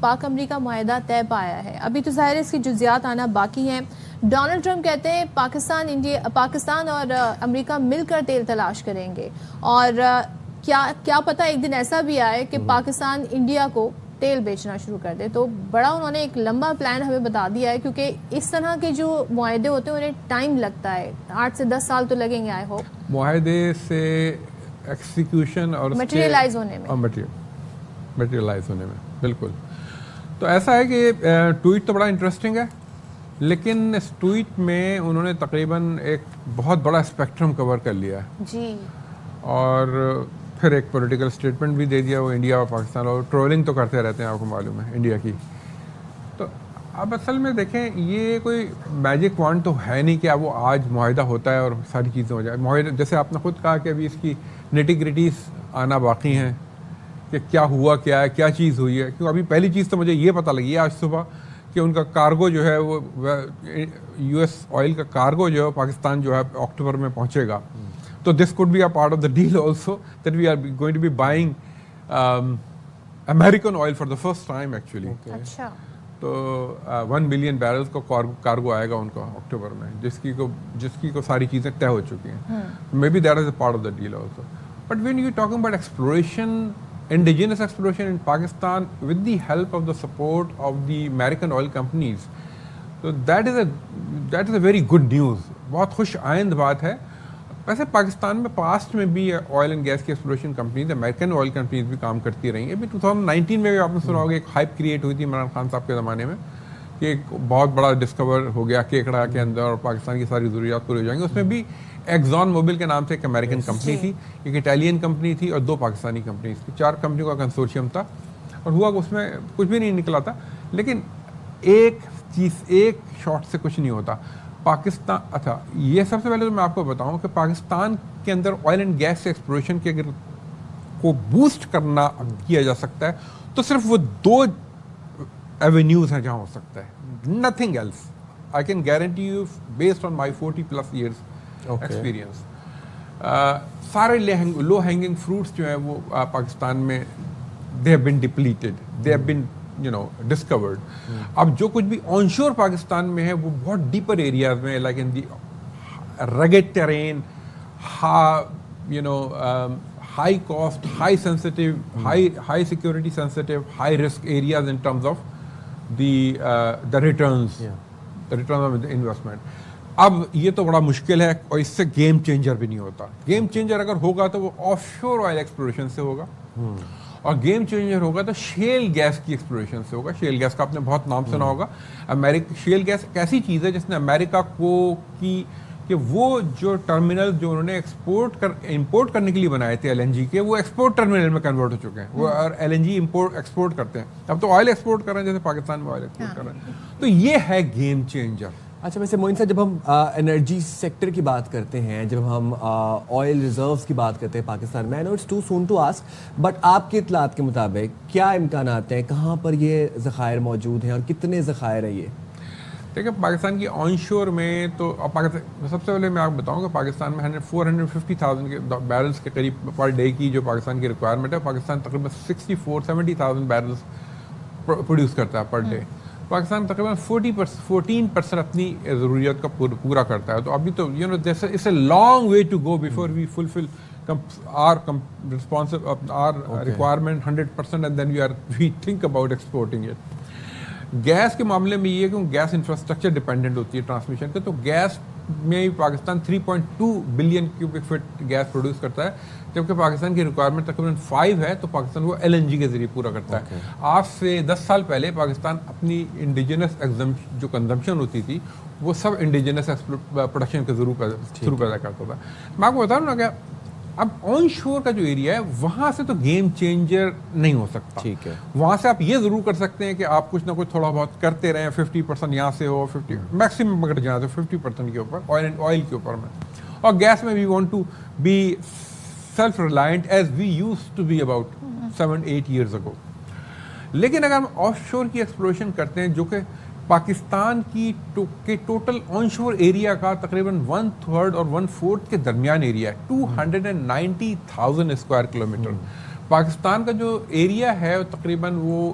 پاک امریکہ معاہدہ طے پایا ہے. ابھی تو ظاہر ہے اس کی جزیات آنا باقی ہیں. ڈونلڈ ٹرمپ کہتے ہیں پاکستان اور امریکہ مل کر تیل تلاش کریں گے, اور کیا پتہ ایک دن ایسا بھی آئے کہ پاکستان انڈیا کو تیل بیچنا شروع کر دے. تو بڑا انہوں نے ایک لمبا پلان ہمیں بتا دیا ہے, کیونکہ اس طرح کے جو معاہدے ہوتے ہیں انہیں ٹائم لگتا ہے, 8 سے 10 سال تو لگیں گے. آئی ہوپ معاہدے سے ایکسیکیوشن اور مٹیریلائز ہونے میں بالکل. تو ایسا ہے کہ ٹویٹ تو بڑا انٹرسٹنگ ہے, لیکن اس ٹویٹ میں انہوں نے تقریباً ایک بہت بڑا اسپیکٹرم کور کر لیا ہے جی, اور پھر ایک پولیٹیکل اسٹیٹمنٹ بھی دے دیا وہ انڈیا اور پاکستان, اور ٹرولنگ تو کرتے رہتے ہیں, آپ کو معلوم ہے انڈیا کی. تو اب اصل میں دیکھیں یہ کوئی میجک وانڈ تو ہے نہیں کہ اب وہ آج معاہدہ ہوتا ہے اور ساری چیزیں ہو جائیں. معاہدہ جیسے آپ نے خود کہا کہ ابھی اس کی نیٹی گریٹیز آنا باقی ہیں کہ کیا ہوا, کیا ہے, کیا چیز ہوئی ہے. کیوں ابھی پہلی چیز تو مجھے یہ پتہ لگی ہے آج صبح کہ ان کا کارگو جو ہے وہ یو ایس آئل کا کارگو جو ہے پاکستان جو ہے اکتوبر میں پہنچے گا. تو this could be a part of the deal also that we are going to be buying American oil for the first time actually. اچھا, تو 1 بلین بیرلز کا کارگو آئے گا ان کا اکتوبر میں, جس کی کو ساری چیزیں طے ہو چکی ہیں. May be that is a part of the deal also. But when you talking about exploration, indigenous exploration in Pakistan with the help of the support of the American oil companies, so that is a very good news. بہت خوش آئند بات ہے. ویسے پاکستان میں past میں بھی oil and gas کی exploration companies, American oil companies بھی کام کرتی رہی ہیں. ابھی 2019 میں بھی آپ نے سنا ہوگا ایک ہائپ کریٹ ہوئی تھی عمران خان صاحب کے زمانے میں کہ ایک بہت بڑا ڈسکور ہو گیا کیکڑا کے اندر اور پاکستان کی ساری ضروریات پوری ہو جائیں گی. اس میں بھی ایکزون موبل کے نام سے ایک امریکن کمپنی تھی, ایک اٹالین کمپنی تھی اور 2 پاکستانی کمپنیز تھی. 4 کمپنیوں کا کنسورشیم تھا اور ہوا اس میں کچھ بھی نہیں نکلا تھا. لیکن ایک شاٹ سے کچھ نہیں ہوتا. پاکستان اچھا, یہ سب سے پہلے تو میں آپ کو بتاؤں کہ پاکستان کے اندر آئل اینڈ گیس سے ایکسپلوریشن کے اگر کو بوسٹ کرنا کیا جا سکتا ہے تو صرف وہ 2 ایونیوز ہیں جہاں ہو سکتا ہے, nothing else. I can guarantee you based on my 40+ years experience. سارے لو ہینگنگ فروٹس جو ہیں وہ پاکستان میں they have been depleted, they have been discovered. اب جو کچھ بھی آن شور پاکستان میں ہے وہ بہت ڈیپر ایریاز میں, like in the rugged terrain, high cost, high sensitive, high security sensitive, high risk areas in terms of the returns of investment. اب یہ تو بڑا مشکل ہے اور اس سے گیم چینجر بھی نہیں ہوتا. گیم چینجر اگر ہوگا تو وہ آف شور آئل ایکسپلوریشن سے ہوگا, اور گیم چینجر ہوگا تو شیل گیس کی ایکسپلوریشن سے ہوگا. شیل گیس کا آپ نے بہت نام سنا ہوگا. شیل گیس ایک ایسی چیز ہے جس نے امریکہ کو کی کہ وہ جو ٹرمینل جو انہوں نے امپورٹ کرنے کے لیے بنائے تھے LNG کے, وہ ایکسپورٹ ٹرمینل میں کنورٹ ہو چکے ہیں. وہ LNG ایکسپورٹ کرتے ہیں, اب تو آئل ایکسپورٹ کر رہے ہیں جیسے پاکستان میں آئل ایکسپورٹ کر رہے ہیں. تو یہ ہے گیم چینجر. اچھا, ویسے معین صاحب جب ہم انرجی سیکٹر کی بات کرتے ہیں, جب ہم آئل ریزروز کی بات کرتے ہیں پاکستان میں, I know it's too soon to ask, but آپ کے اطلاعات کے مطابق کیا امکانات ہیں, کہاں پر یہ ذخائر موجود ہیں اور کتنے ذخائر ہیں یہ؟ دیکھیں پاکستان کی آن شور میں تو سب سے پہلے میں آپ بتاؤں کہ پاکستان میں 450,000 کے بیرلز کے قریب پر ڈے کی جو پاکستان کی ریکوائرمنٹ ہے. پاکستان تقریباً 64-70,000 بیرلز پروڈیوس کرتا ہے پر ڈے. پاکستان تقریباً 14% اپنی ضروریات کا پورا کرتا ہے. تو ابھی تو it's a long way to go before we fulfil our requirement 100% and then we think about exporting it. Gas کے معاملے میں یہ ہے کہ گیس انفراسٹرکچر ڈیپینڈنٹ ہوتی ہے ٹرانسمیشن کے. تو گیس میں Pakistan 3.2 billion cubic feet gas produce کرتا ہے, جبکہ پاکستان کی ریکوائرمنٹ تقریباً 5 ہے. تو پاکستان وہ LNG کے ذریعے پورا کرتا ہے. آج سے 10 سال پہلے پاکستان اپنی انڈیجنس جو کنزمپشن ہوتی تھی وہ سب انڈیجنس پروڈکشن کے ذریعے پیدا کرتا تھا. میں آپ کو بتا رہا ہوں نا کہ اب آن شور کا جو ایریا ہے وہاں سے تو گیم چینجر نہیں ہو سکتا. ٹھیک ہے, وہاں سے آپ یہ ضرور کر سکتے ہیں کہ آپ کچھ نہ کچھ تھوڑا بہت کرتے رہیں. 50% یہاں سے ہو, 50 میکسیمم اگر جہاں سے 50% کے اوپر آئل کے اوپر میں. اور گیس میں we want to be self reliant as we use to be about 7-8 years ago. لیکن اگر ہم آف شور کی ایکسپلوریشن کرتے ہیں جو کہ پاکستان کی ٹوٹل آن شور ایریا کا تقریباً 1/3 اور 1/4 کے درمیان ایریا ہے, 290,000 اسکوائر کلومیٹر. پاکستان کا جو ایریا ہے تقریباً وہ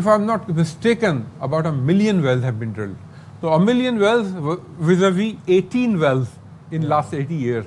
if I'm not mistaken about 1 million wells have been drilled. So 1 million wells vis-a-vis 18 wells in last 80 years.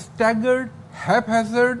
staggered, haphazard,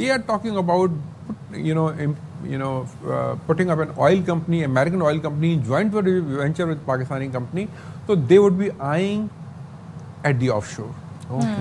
they are talking about putting up an oil company, American oil company, joint venture with Pakistani company, so they would be eyeing at the offshore.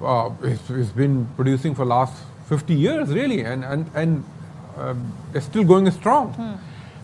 It's been producing for last 50 years really, and it's still going strong.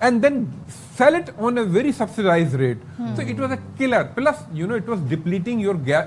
and then sell it on a very subsidized rate. So it was a killer. Plus, it was depleting your gas.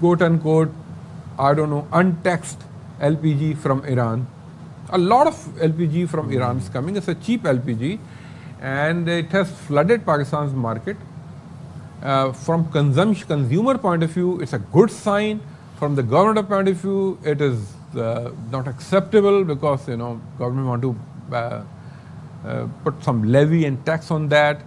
quote unquote, I don't know, untaxed LPG from Iran. A lot of LPG from Iran is coming. It's a cheap LPG and it has flooded Pakistan's market. From consumer point of view, it's a good sign. From the government point of view, it is not acceptable because government want to put some levy and tax on that.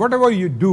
whatever you do.